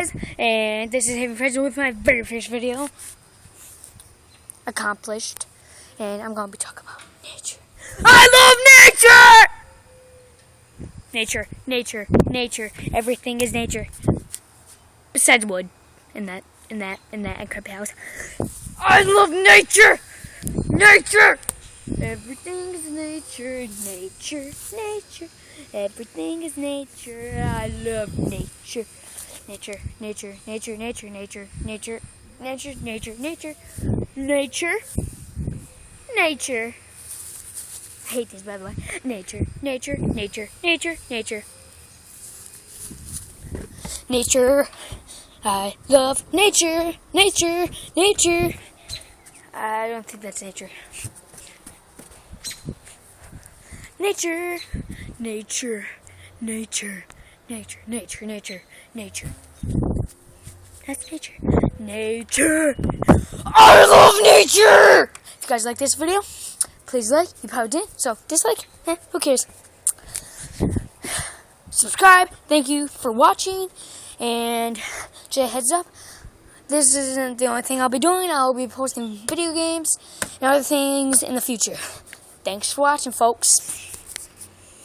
guys, and this is Having Friends with my very first video accomplished, and I'm going to be talking about nature. I love nature! Nature. Everything is nature. Besides wood, and creepy house. I love nature! Nature! Everything is nature. Everything is nature. I love nature. Nature. I hate these, by the way. Nature. I love nature. I don't think that's nature. Nature. That's nature. Nature. I love nature! If you guys like this video, please like. You probably didn't, so dislike. Who cares? Subscribe. Thank you for watching. And just a heads up, this isn't the only thing I'll be doing. I'll be posting video games and other things in the future. Thanks for watching, folks.